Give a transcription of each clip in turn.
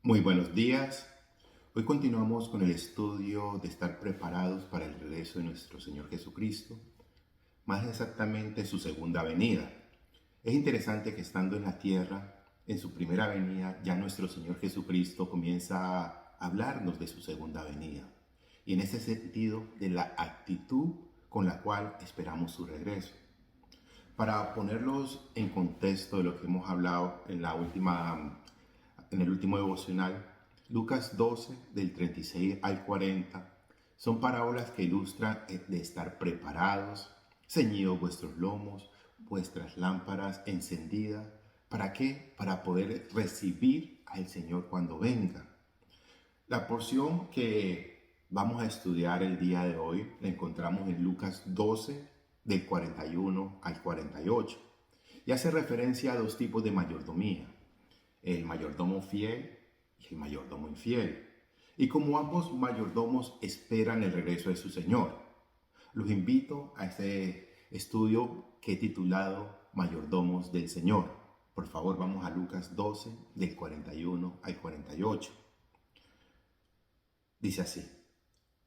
Muy buenos días. Hoy continuamos con el estudio de estar preparados para el regreso de nuestro Señor Jesucristo, más exactamente su segunda venida. Es interesante que estando en la tierra, en su primera venida, ya nuestro Señor Jesucristo comienza a hablarnos de su segunda venida. Y en ese sentido, de la actitud con la cual esperamos su regreso. Para ponerlos en contexto de lo que hemos hablado en el último devocional, Lucas 12, del 36 al 40, son parábolas que ilustran de estar preparados, ceñidos vuestros lomos, vuestras lámparas encendidas. ¿Para qué? Para poder recibir al Señor cuando venga. La porción que vamos a estudiar el día de hoy la encontramos en Lucas 12, del 41 al 48. Y hace referencia a dos tipos de mayordomía: el mayordomo fiel y el mayordomo infiel. Y como ambos mayordomos esperan el regreso de su Señor, los invito a este estudio que he titulado Mayordomos del Señor. Por favor, vamos a Lucas 12, del 41 al 48. Dice así: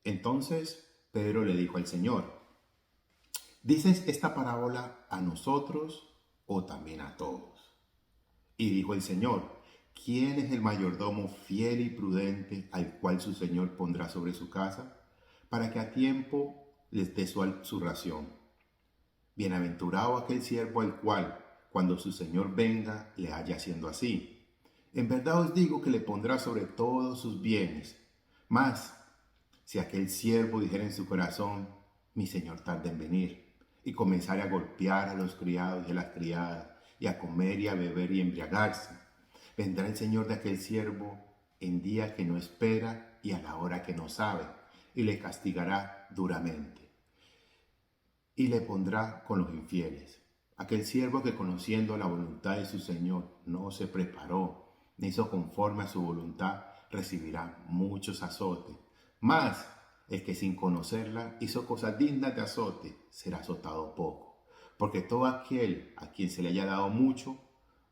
Entonces Pedro le dijo al Señor: ¿dices esta parábola a nosotros o también a todos? Y dijo el Señor: ¿quién es el mayordomo fiel y prudente al cual su Señor pondrá sobre su casa, para que a tiempo les dé su ración? Bienaventurado aquel siervo al cual, cuando su Señor venga, le haya haciendo así. En verdad os digo que le pondrá sobre todos sus bienes. Mas, si aquel siervo dijera en su corazón: mi Señor tarda en venir, y comenzara a golpear a los criados y a las criadas, y a comer y a beber y embriagarse, vendrá el Señor de aquel siervo en día que no espera y a la hora que no sabe, y le castigará duramente, y le pondrá con los infieles. Aquel siervo que, conociendo la voluntad de su Señor, no se preparó, ni hizo conforme a su voluntad, recibirá muchos azotes. Mas el que, sin conocerla, hizo cosas dignas de azote, será azotado poco. Porque todo aquel a quien se le haya dado mucho,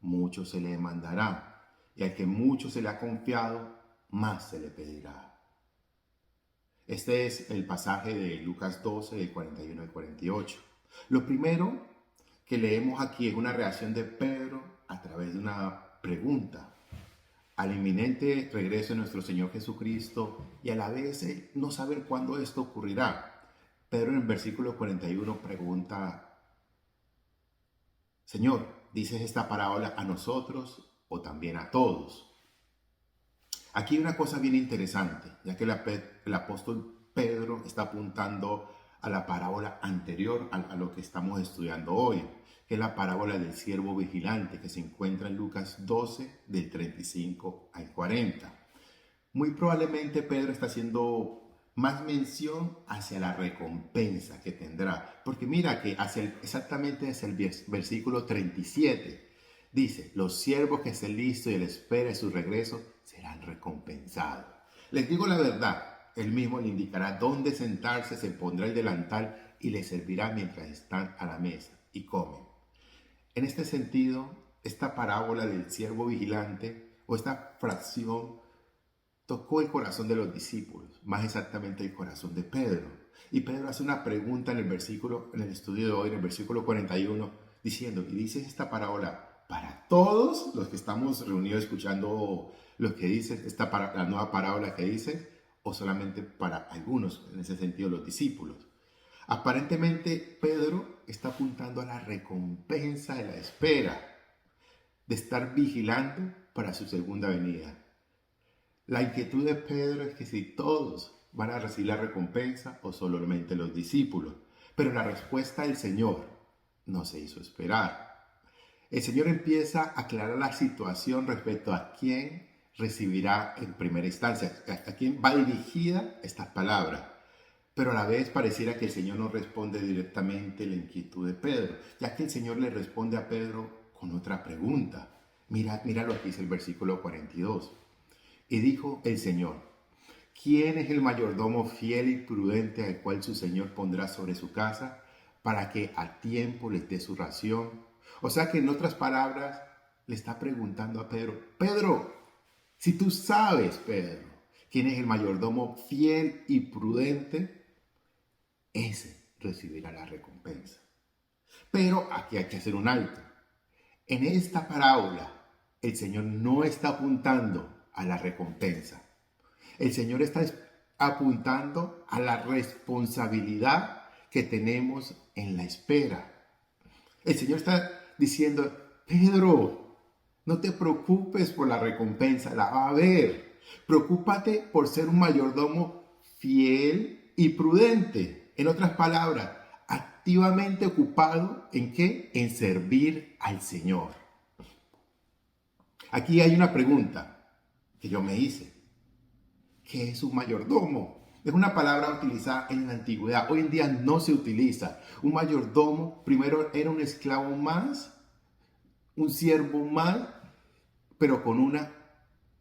mucho se le demandará. Y al que mucho se le ha confiado, más se le pedirá. Este es el pasaje de Lucas 12, del 41 al 48. Lo primero que leemos aquí es una reacción de Pedro a través de una pregunta al inminente regreso de nuestro Señor Jesucristo, y a la vez no saber cuándo esto ocurrirá. Pedro, en el versículo 41, pregunta: Señor, ¿dices esta parábola a nosotros o también a todos? Aquí hay una cosa bien interesante, ya que el apóstol Pedro está apuntando a la parábola anterior a lo que estamos estudiando hoy, que es la parábola del siervo vigilante, que se encuentra en Lucas 12, del 35 al 40. Muy probablemente Pedro está haciendo más mención hacia la recompensa que tendrá, porque mira que exactamente es el versículo 37. Dice: los siervos que estén listos y él espera su regreso serán recompensados. Les digo la verdad, él mismo le indicará dónde sentarse, se pondrá el delantal y le servirá mientras están a la mesa y comen. En este sentido, esta parábola del siervo vigilante, o esta fracción, tocó el corazón de los discípulos, más exactamente el corazón de Pedro. Y Pedro hace una pregunta en el estudio de hoy, en el versículo 41, diciendo: ¿y dices esta parábola para todos los que estamos reunidos escuchando lo que dice, la nueva parábola que dice, o solamente para algunos, en ese sentido los discípulos? Aparentemente Pedro está apuntando a la recompensa de la espera, de estar vigilando para su segunda venida. La inquietud de Pedro es que si todos van a recibir la recompensa o solamente los discípulos. Pero la respuesta del Señor no se hizo esperar. El Señor empieza a aclarar la situación respecto a quién recibirá en primera instancia, a quién va dirigida estas palabras. Pero a la vez pareciera que el Señor no responde directamente la inquietud de Pedro, ya que el Señor le responde a Pedro con otra pregunta. Mira lo que dice el versículo 42. Y dijo el Señor: ¿quién es el mayordomo fiel y prudente al cual su Señor pondrá sobre su casa, para que a tiempo les dé su ración? O sea que, en otras palabras, le está preguntando a Pedro: Pedro, Si tú sabes, Pedro, quién es el mayordomo fiel y prudente, ese recibirá la recompensa. Pero aquí hay que hacer un alto. En esta parábola, el Señor no está apuntando a la recompensa. El Señor está apuntando a la responsabilidad que tenemos en la espera. El Señor está diciendo, Pedro, no te preocupes por la recompensa, la va a haber. Preocúpate por ser un mayordomo fiel y prudente. En otras palabras, activamente ocupado ¿en qué? En servir al Señor. Aquí hay una pregunta que yo me hice. ¿Qué es un mayordomo? Es una palabra utilizada en la antigüedad. Hoy en día no se utiliza. Un mayordomo primero era un esclavo más, un siervo más, pero con una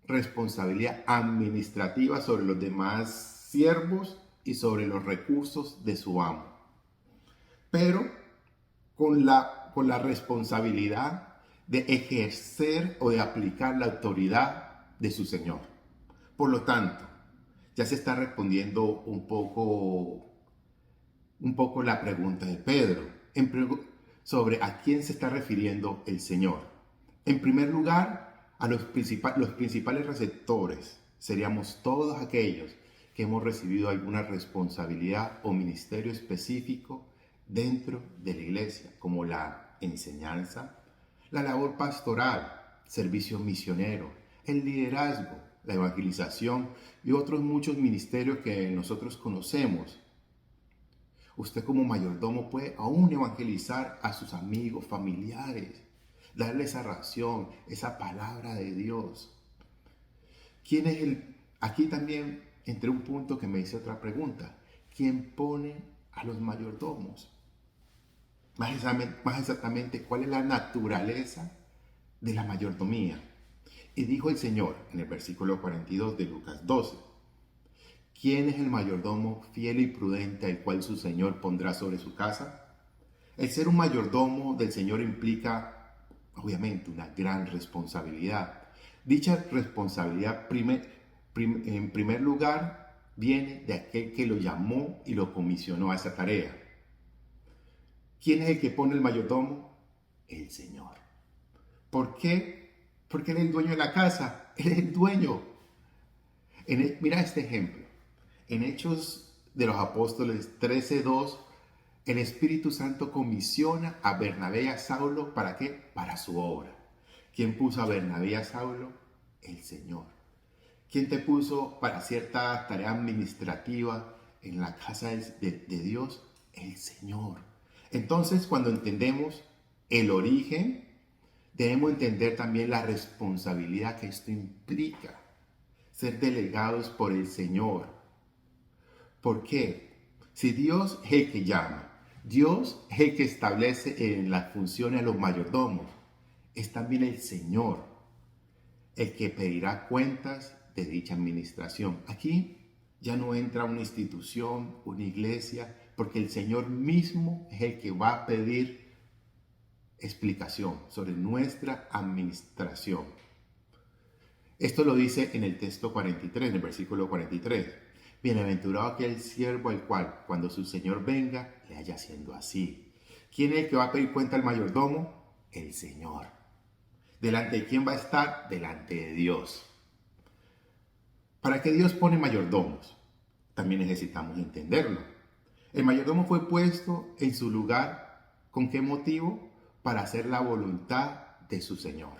responsabilidad administrativa sobre los demás siervos y sobre los recursos de su amo. Pero con la responsabilidad de ejercer o de aplicar la autoridad de su Señor. Por lo tanto, ya se está respondiendo un poco la pregunta de Pedro sobre a quién se está refiriendo el Señor. En primer lugar, a los principales receptores seríamos todos aquellos que hemos recibido alguna responsabilidad o ministerio específico dentro de la iglesia, como la enseñanza, la labor pastoral, servicio misionero, el liderazgo, la evangelización y otros muchos ministerios que nosotros conocemos. Usted como mayordomo puede aún evangelizar a sus amigos, familiares, darle esa ración, esa palabra de Dios. ¿Quién es el? Aquí también entré un punto que me hice otra pregunta. ¿Quién pone a los mayordomos? Más exactamente, ¿cuál es la naturaleza de la mayordomía? Y dijo el Señor en el versículo 42 de Lucas 12. ¿Quién es el mayordomo fiel y prudente al cual su Señor pondrá sobre su casa? El ser un mayordomo del Señor implica, obviamente, una gran responsabilidad. Dicha responsabilidad, en primer lugar, viene de aquel que lo llamó y lo comisionó a esa tarea. ¿Quién es el que pone el mayordomo? El Señor. ¿Por qué? Porque Él es el dueño de la casa. Él es el dueño. Mira este ejemplo. En Hechos de los Apóstoles 13:2, el Espíritu Santo comisiona a Bernabé y a Saulo, ¿para qué? Para su obra. ¿Quién puso a Bernabé y a Saulo? El Señor. ¿Quién te puso para cierta tarea administrativa en la casa de Dios? El Señor. Entonces, cuando entendemos el origen, debemos entender también la responsabilidad que esto implica. Ser delegados por el Señor. ¿Por qué? Si Dios es el que llama, Dios es el que establece en las funciones a los mayordomos, es también el Señor el que pedirá cuentas de dicha administración. Aquí ya no entra una institución, una iglesia, porque el Señor mismo es el que va a pedir explicación sobre nuestra administración. Esto lo dice en el texto 43, en el versículo 43. Bienaventurado aquel siervo al cual, cuando su Señor venga, le haya siendo así. ¿Quién es el que va a pedir cuenta al mayordomo? El Señor. ¿Delante de quién va a estar? Delante de Dios. ¿Para qué Dios pone mayordomos? También necesitamos entenderlo. El mayordomo fue puesto en su lugar, ¿con qué motivo? Para hacer la voluntad de su Señor.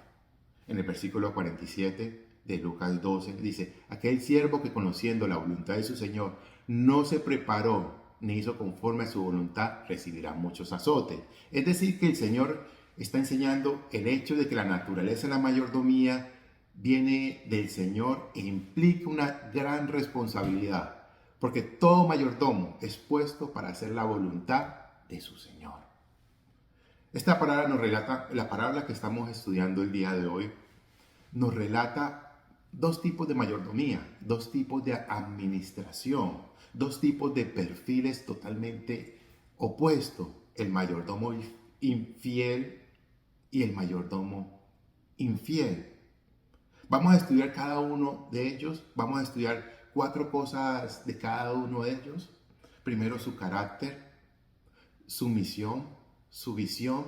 En el versículo 47 de Lucas 12 dice, aquel siervo que conociendo la voluntad de su Señor no se preparó ni hizo conforme a su voluntad, recibirá muchos azotes. Es decir, que el Señor está enseñando el hecho de que la naturaleza de la mayordomía viene del Señor e implica una gran responsabilidad, porque todo mayordomo es puesto para hacer la voluntad de su Señor. Esta palabra nos relata, la palabra que estamos estudiando el día de hoy, nos relata dos tipos de mayordomía, dos tipos de administración, dos tipos de perfiles totalmente opuestos. El mayordomo infiel y el mayordomo infiel. Vamos a estudiar cada uno de ellos. Vamos a estudiar 4 cosas de cada uno de ellos. Primero, su carácter, su misión, su visión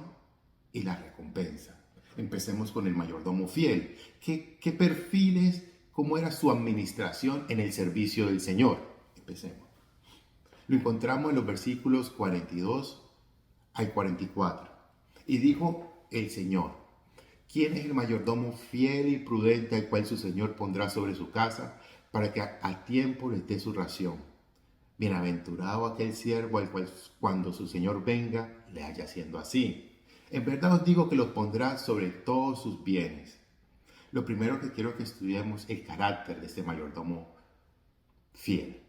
y la recompensa. Empecemos con el mayordomo fiel. ¿Qué perfiles, cómo era su administración en el servicio del Señor? Empecemos. Lo encontramos en los versículos 42 al 44. Y dijo el Señor: ¿quién es el mayordomo fiel y prudente al cual su Señor pondrá sobre su casa para que a tiempo les dé su ración? Bienaventurado aquel siervo al cual cuando su Señor venga le haya haciendo así. En verdad os digo que los pondrá sobre todos sus bienes. Lo primero que quiero que estudiemos es el carácter de este mayordomo fiel.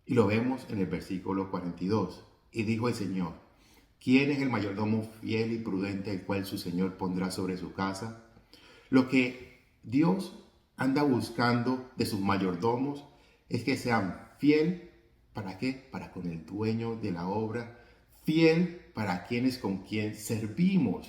Y lo vemos en el versículo 42. Y dijo el Señor: ¿quién es el mayordomo fiel y prudente el cual su Señor pondrá sobre su casa? Lo que Dios anda buscando de sus mayordomos es que sean fiel. ¿Para qué? Para con el dueño de la obra. Fiel para quienes con quien servimos.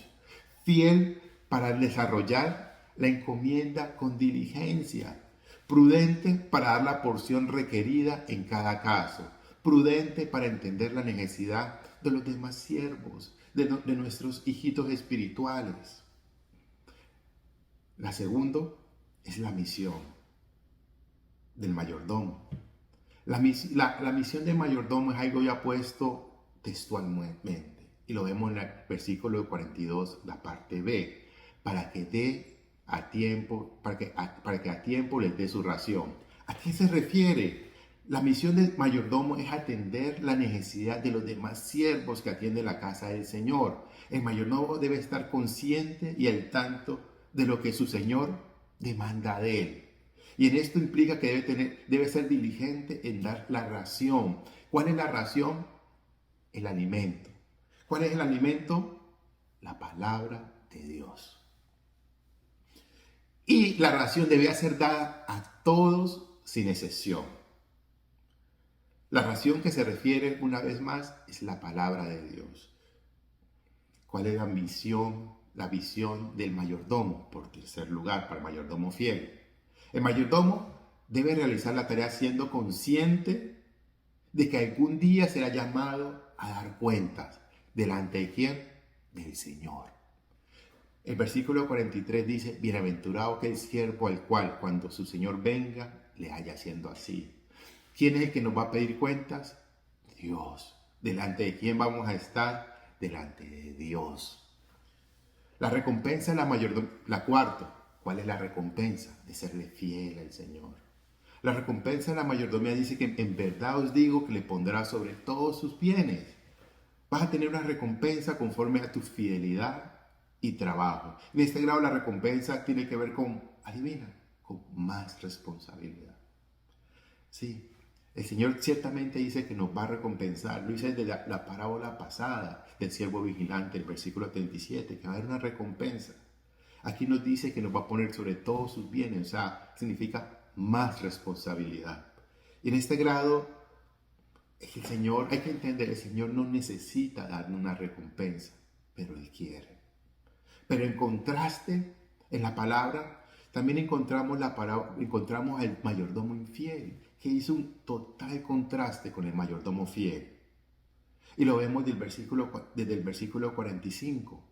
Fiel para desarrollar la encomienda con diligencia. Prudente para dar la porción requerida en cada caso. Prudente para entender la necesidad de los demás siervos, de nuestros hijitos espirituales. La segunda es la misión del mayordomo. La misión del mayordomo es algo ya puesto textualmente. Y lo vemos en el versículo 42, la parte B. Para que dé a tiempo, para que a tiempo les dé su ración. ¿A qué se refiere? La misión del mayordomo es atender la necesidad de los demás siervos que atienden la casa del Señor. El mayordomo debe estar consciente y al tanto de lo que su Señor demanda de él. Y en esto implica que debe ser diligente en dar la ración. ¿Cuál es la ración? El alimento. ¿Cuál es el alimento? La palabra de Dios. Y la ración debe ser dada a todos sin excepción. La ración que se refiere una vez más es la palabra de Dios. ¿Cuál es la misión, la visión del mayordomo? Por tercer lugar, para el mayordomo fiel. El mayordomo debe realizar la tarea siendo consciente de que algún día será llamado a dar cuentas. ¿Delante de quién? Del Señor. El versículo 43 dice: bienaventurado aquel siervo al cual cuando su Señor venga le haya haciendo así. ¿Quién es el que nos va a pedir cuentas? Dios. ¿Delante de quién vamos a estar? Delante de Dios. La recompensa es la cuarta. ¿Cuál es la recompensa? De serle fiel al Señor. La recompensa de la mayordomía dice que en verdad os digo que le pondrá sobre todos sus bienes. Vas a tener una recompensa conforme a tu fidelidad y trabajo. En este grado la recompensa tiene que ver con, adivina, con más responsabilidad. Sí, el Señor ciertamente dice que nos va a recompensar. Lo dice desde la parábola pasada del siervo vigilante, el versículo 37, que va a haber una recompensa. Aquí nos dice que nos va a poner sobre todos sus bienes, o sea, significa más responsabilidad. Y en este grado, el Señor, hay que entender, el Señor no necesita darnos una recompensa, pero Él quiere. Pero en contraste, en la palabra, también encontramos al mayordomo infiel, que hizo un total contraste con el mayordomo fiel. Y lo vemos desde el versículo 45.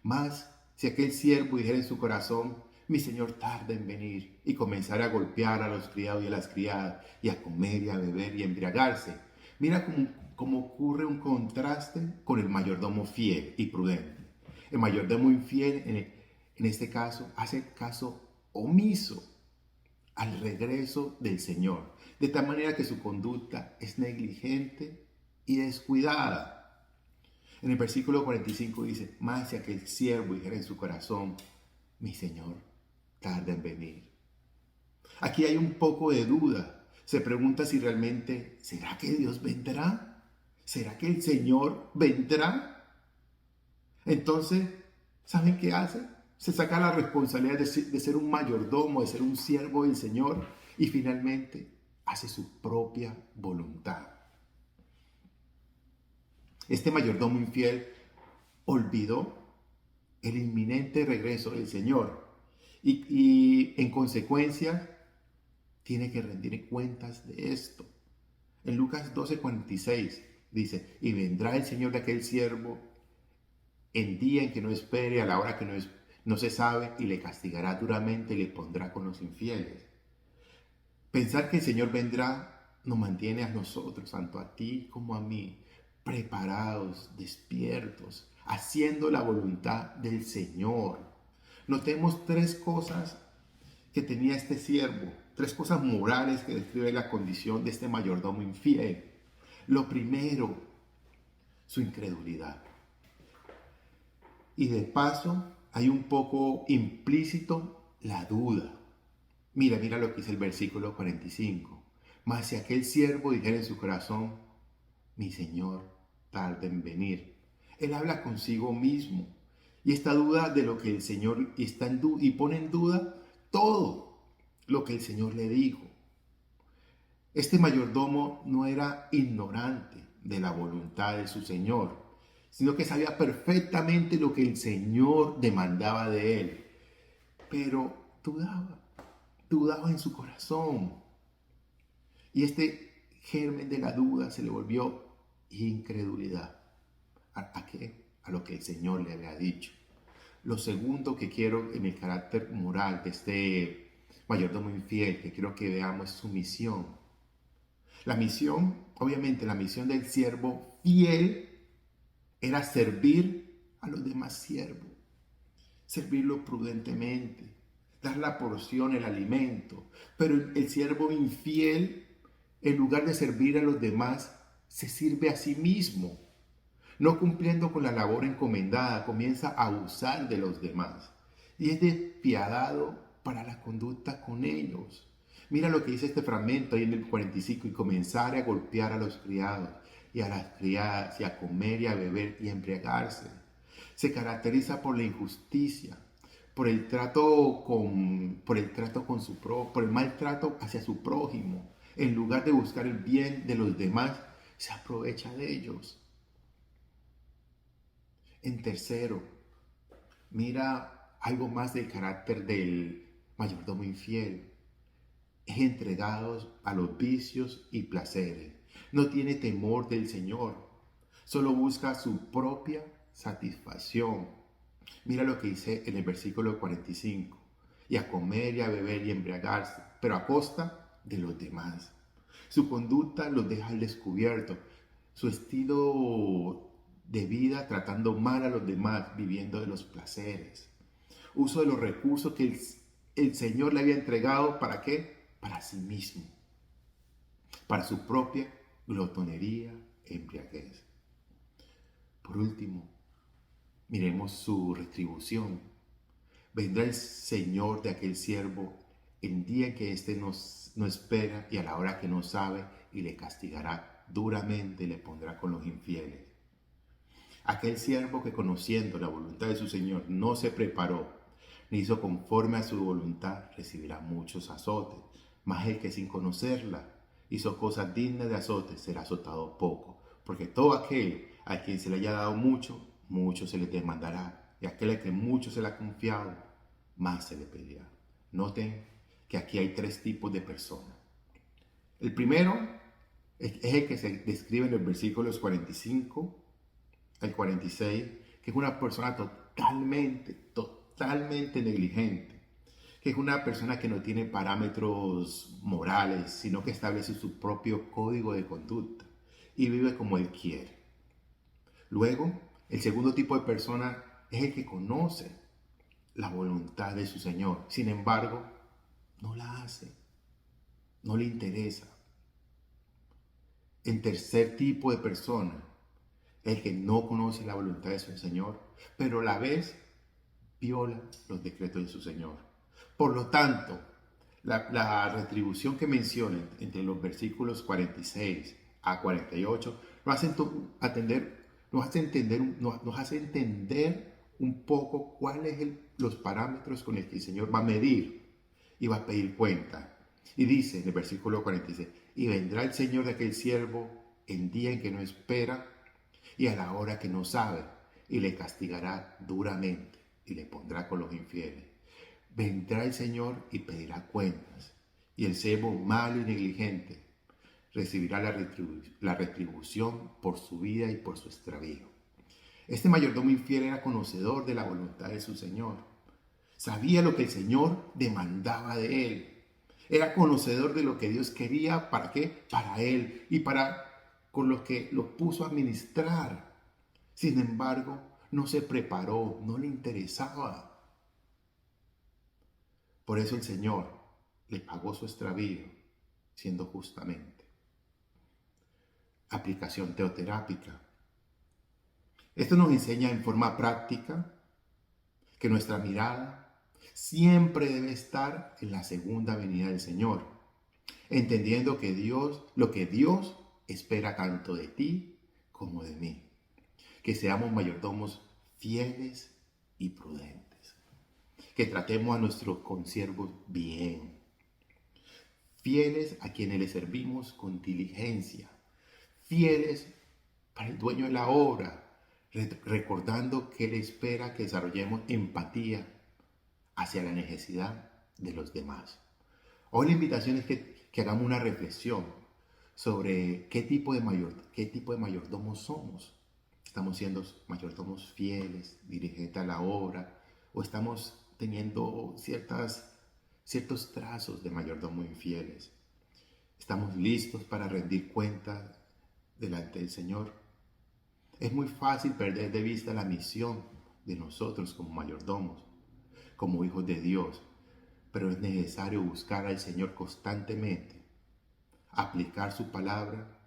Mas, si aquel siervo dijera en su corazón: mi Señor tarda en venir, y comenzara a golpear a los criados y a las criadas, y a comer y a beber y a embriagarse. Mira cómo ocurre un contraste con el mayordomo fiel y prudente. El mayordomo infiel, en este caso, hace caso omiso al regreso del Señor, de tal manera que su conducta es negligente y descuidada. En el versículo 45 dice: mas si aquel siervo dijera en su corazón: mi Señor tarda en venir. Aquí hay un poco de duda. Se pregunta si realmente, ¿será que Dios vendrá? ¿Será que el Señor vendrá? Entonces, ¿saben qué hace? Se saca la responsabilidad de ser un mayordomo, de ser un siervo del Señor, y finalmente hace su propia voluntad. Este mayordomo infiel olvidó el inminente regreso del Señor Y en consecuencia tiene que rendir cuentas de esto. En Lucas 12:46 dice, y vendrá el Señor de aquel siervo en día en que no espere, a la hora que no se sabe, y le castigará duramente y le pondrá con los infieles. Pensar que el Señor vendrá nos mantiene a nosotros, tanto a ti como a mí, preparados, despiertos, haciendo la voluntad del Señor. Notemos tres cosas que tenía este siervo, tres cosas morales que describen la condición de este mayordomo infiel. Lo primero, su incredulidad. Y de paso, hay un poco implícito la duda. Mira lo que dice el versículo 45. Mas si aquel siervo dijera en su corazón, mi Señor tarda en venir. Él habla consigo mismo. Y esta duda de lo que el Señor está en duda y pone en duda todo lo que el Señor le dijo. Este mayordomo no era ignorante de la voluntad de su Señor, sino que sabía perfectamente lo que el Señor demandaba de él. Pero dudaba en su corazón. Y este germen de la duda se le volvió incredulidad. ¿A qué? A lo que el Señor le había dicho. Lo segundo que quiero en el carácter moral de este mayordomo infiel, que quiero que veamos, es su misión. La misión, obviamente, la misión del siervo fiel era servir a los demás siervos, servirlo prudentemente, dar la porción, el alimento. Pero el siervo infiel, en lugar de servir a los demás, se sirve a sí mismo. No cumpliendo con la labor encomendada, comienza a abusar de los demás. Y es despiadado para la conducta con ellos. Mira lo que dice este fragmento ahí en el 45, y comenzar a golpear a los criados y a las criadas, y a comer y a beber y a embriagarse. Se caracteriza por la injusticia, por el maltrato hacia su prójimo. En lugar de buscar el bien de los demás, se aprovecha de ellos. En tercero, mira algo más del carácter del mayordomo infiel. Es entregado a los vicios y placeres. No tiene temor del Señor. Solo busca su propia satisfacción. Mira lo que dice en el versículo 45. Y a comer y a beber y embriagarse, pero a costa de los demás. Su conducta los deja al descubierto. Su estilo de vida tratando mal a los demás, viviendo de los placeres. Uso de los recursos que el Señor le había entregado, ¿para qué? Para sí mismo, para su propia glotonería e embriaguez. Por último, miremos su retribución. Vendrá el Señor de aquel siervo el día en que éste no espera y a la hora que no sabe, y le castigará duramente y le pondrá con los infieles. Aquel siervo que, conociendo la voluntad de su Señor, no se preparó ni hizo conforme a su voluntad, recibirá muchos azotes. Mas el que, sin conocerla, hizo cosas dignas de azotes, será azotado poco. Porque todo aquel a quien se le haya dado mucho, mucho se le demandará. Y aquel a quien mucho se le ha confiado, más se le pedirá. Noten que aquí hay tres tipos de personas. El primero es el que se describe en los versículos 45 al 46, que es una persona totalmente negligente, que es una persona que no tiene parámetros morales, sino que establece su propio código de conducta y vive como él quiere. Luego, el segundo tipo de persona es el que conoce la voluntad de su Señor, sin embargo, no la hace, no le interesa. El tercer tipo de persona, el que no conoce la voluntad de su Señor, pero a la vez viola los decretos de su Señor. Por lo tanto, la retribución que menciona entre los versículos 46 a 48 nos hace entender un poco cuáles son los parámetros con los que el Señor va a medir y va a pedir cuenta. Y dice en el versículo 46, y vendrá el Señor de aquel siervo en día en que no espera y a la hora que no sabe, y le castigará duramente y le pondrá con los infieles. vendrá el Señor y pedirá cuentas, y el siervo malo y negligente recibirá la retribución por su vida y por su extravío. Este mayordomo infiel era conocedor de la voluntad de su Señor. Sabía lo que el Señor demandaba de él. Era conocedor de lo que Dios quería, ¿para qué? Para él y para con lo que lo puso a administrar. Sin embargo, no se preparó, no le interesaba. Por eso el Señor le pagó su extravío, siendo justamente. Aplicación teoterápica. Esto nos enseña en forma práctica que nuestra mirada siempre debe estar en la segunda venida del Señor, entendiendo que lo que Dios espera tanto de ti como de mí, que seamos mayordomos fieles y prudentes, que tratemos a nuestros consiervos bien, fieles a quienes le servimos con diligencia, fieles para el dueño de la obra, recordando que Él espera que desarrollemos empatía hacia la necesidad de los demás. Hoy la invitación es que hagamos una reflexión sobre qué tipo de mayordomos somos. ¿Estamos siendo mayordomos fieles, dirigentes a la obra, o estamos teniendo ciertos trazos de mayordomos infieles? ¿Estamos listos para rendir cuenta delante del Señor? Es muy fácil perder de vista la misión de nosotros como mayordomos, como hijos de Dios, pero es necesario buscar al Señor constantemente, aplicar su palabra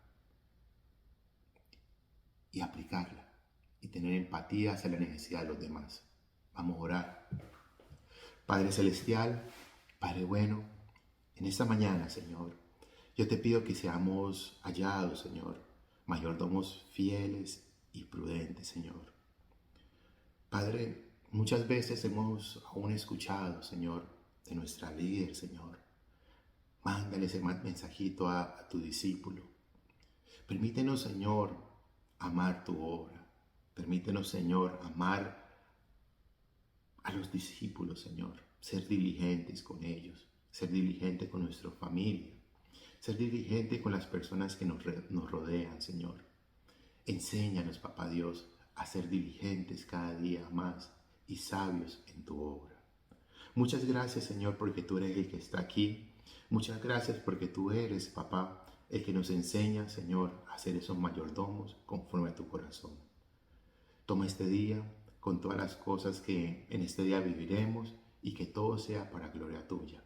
y aplicarla, y tener empatía hacia la necesidad de los demás. Vamos a orar. Padre Celestial, Padre bueno, en esta mañana, Señor, yo te pido que seamos hallados, Señor, mayordomos fieles y prudentes, Señor. Padre, muchas veces hemos aún escuchado, Señor, de nuestra líder, Señor. Mándale ese mensajito a tu discípulo. Permítenos, Señor, amar tu obra. Permítenos, Señor, amar a los discípulos, Señor. Ser diligentes con ellos. Ser diligentes con nuestra familia. Ser diligentes con las personas que nos rodean, Señor. Enséñanos, Papá Dios, a ser diligentes cada día más y sabios en tu obra. Muchas gracias, Señor, porque tú eres el que está aquí. Muchas gracias porque tú eres, Papá, el que nos enseña, Señor, a ser esos mayordomos conforme a tu corazón. Toma este día con todas las cosas que en este día viviremos y que todo sea para gloria tuya.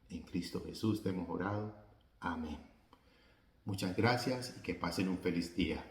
En Cristo Jesús te hemos orado. Amén. Muchas gracias y que pasen un feliz día.